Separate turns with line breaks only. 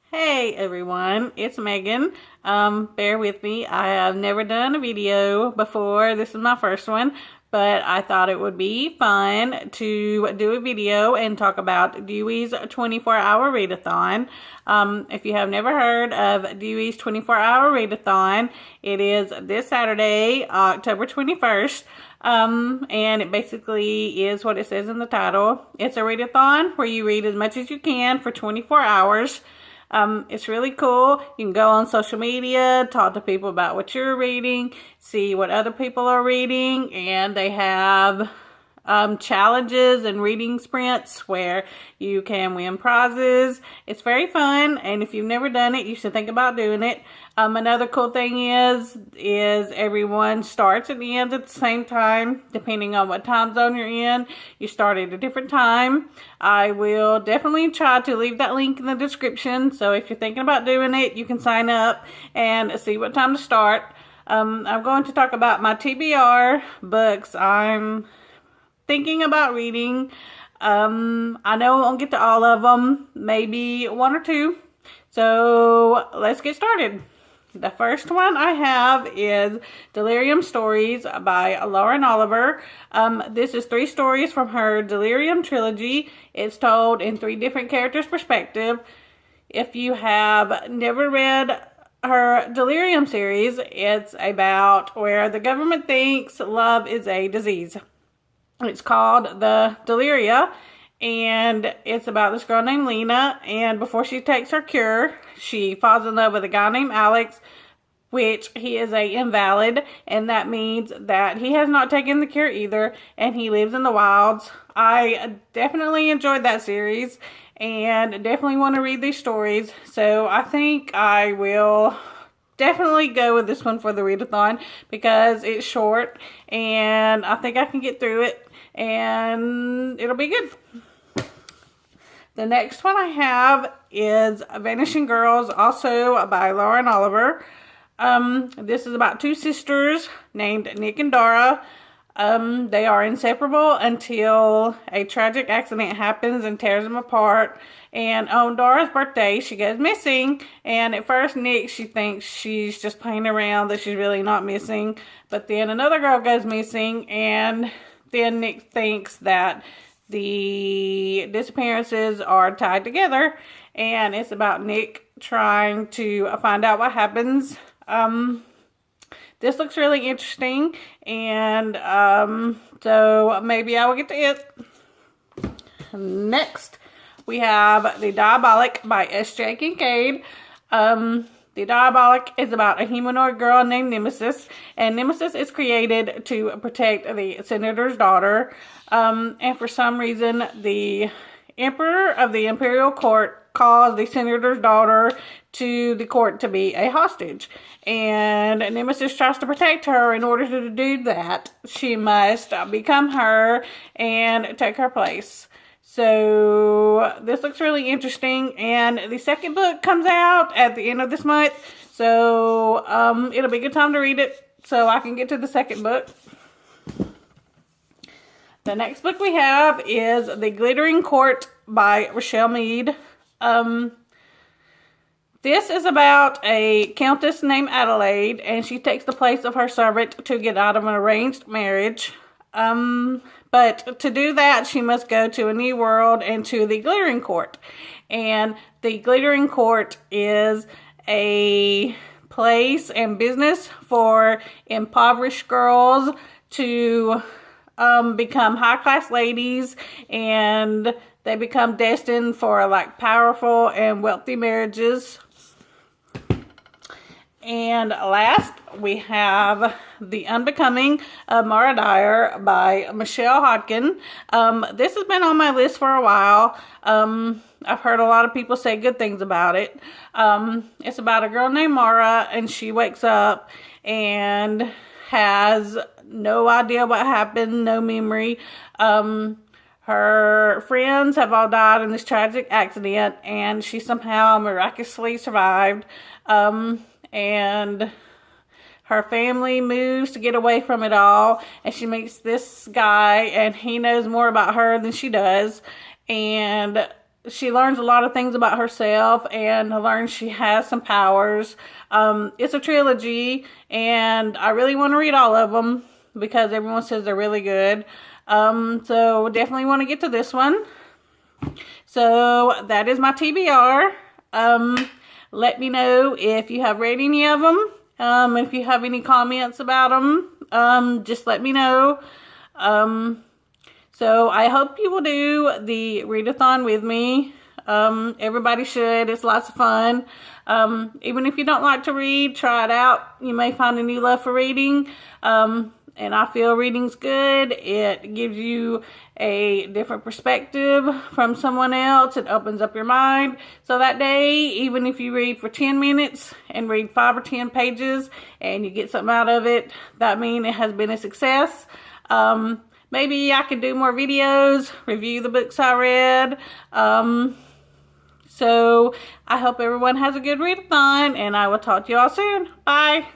Hey everyone, it's Megan. Bear with me. I have never done a video before. This is my first one, but I thought it would be fun to do a video and talk about Dewey's 24-hour readathon. If you have never heard of Dewey's 24-hour readathon, it is this Saturday, October 21st. And it basically is what it says in the title. It's a readathon where you read as much as you can for 24 hours. It's really cool. You can go on social media, talk to people about what you're reading, see what other people are reading, and they have challenges and reading sprints where you can win prizes. It's very fun, and if you've never done it, you should think about doing it. Another cool thing is everyone starts and ends at the same time, depending on what time zone you're in. You start at a different time. I will definitely try to leave that link in the description, so if you're thinking about doing it, you can sign up and see what time to start. I'm going to talk about my TBR books I'm thinking about reading. I know I won't get to all of them, maybe one or two. So let's get started. The first one I have is Delirium Stories by Lauren Oliver. This is 3 stories from her Delirium trilogy. It's told in 3 different characters' perspective. If you have never read her Delirium series, it's about where the government thinks love is a disease. It's called the Deliria, and it's about this girl named Lena, and before she takes her cure, she falls in love with a guy named Alex, which he is a invalid, and that means that he has not taken the cure either, and he lives in the wilds. I definitely enjoyed that series, and definitely want to read these stories, so I think I will definitely go with this one for the readathon because it's short, and I think I can get through it, and it'll be good. The next one I have is Vanishing Girls, also by Lauren Oliver. This is about 2 sisters named Nick and Dara. They are inseparable until a tragic accident happens and tears them apart. And on Dara's birthday, she goes missing. And at first, Nick, she thinks she's just playing around, that she's really not missing. But then another girl goes missing, and then Nick thinks that the disappearances are tied together. And it's about Nick trying to find out what happens. This looks really interesting, and so maybe I will get to it. Next, we have The Diabolic by S.J. Kincaid. The Diabolic is about a humanoid girl named Nemesis, and Nemesis is created to protect the senator's daughter, and for some reason, the emperor of the imperial court calls the senator's daughter to the court to be a hostage, and Nemesis tries to protect her. In order to do that, she must become her and take her place. So this looks really interesting, and the second book comes out at the end of this month, so it'll be a good time to read it so I can get to the second book. The next book we have is The Glittering Court by Rochelle Mead. This is about a countess named Adelaide, and she takes the place of her servant to get out of an arranged marriage. But to do that, she must go to a new world and to the Glittering Court. And the Glittering Court is a place and business for impoverished girls to become high-class ladies, and they become destined for like powerful and wealthy marriages. And last, we have The Unbecoming of Mara Dyer by Michelle Hodkin. This has been on my list for a while. I've heard a lot of people say good things about it. It's about a girl named Mara, and she wakes up and has no idea what happened, no memory. Her friends have all died in this tragic accident, and she somehow miraculously survived. And her family moves to get away from it all, and she meets this guy, and he knows more about her than she does, and she learns a lot of things about herself and learns she has some powers. It's a trilogy, and I really want to read all of them because everyone says they're really good. So definitely want to get to this one. So that is my TBR. Let me know if you have read any of them. If you have any comments about them, just let me know. So I hope you will do the readathon with me. Everybody should. It's lots of fun. Even if you don't like to read, try it out. You may find a new love for reading. And I feel reading's good. It gives you a different perspective from someone else. It opens up your mind. So that day, even if you read for 10 minutes and read 5 or 10 pages and you get something out of it, that means it has been a success. Maybe I could do more videos, review the books I read. So I hope everyone has a good readathon, and I will talk to you all soon. Bye.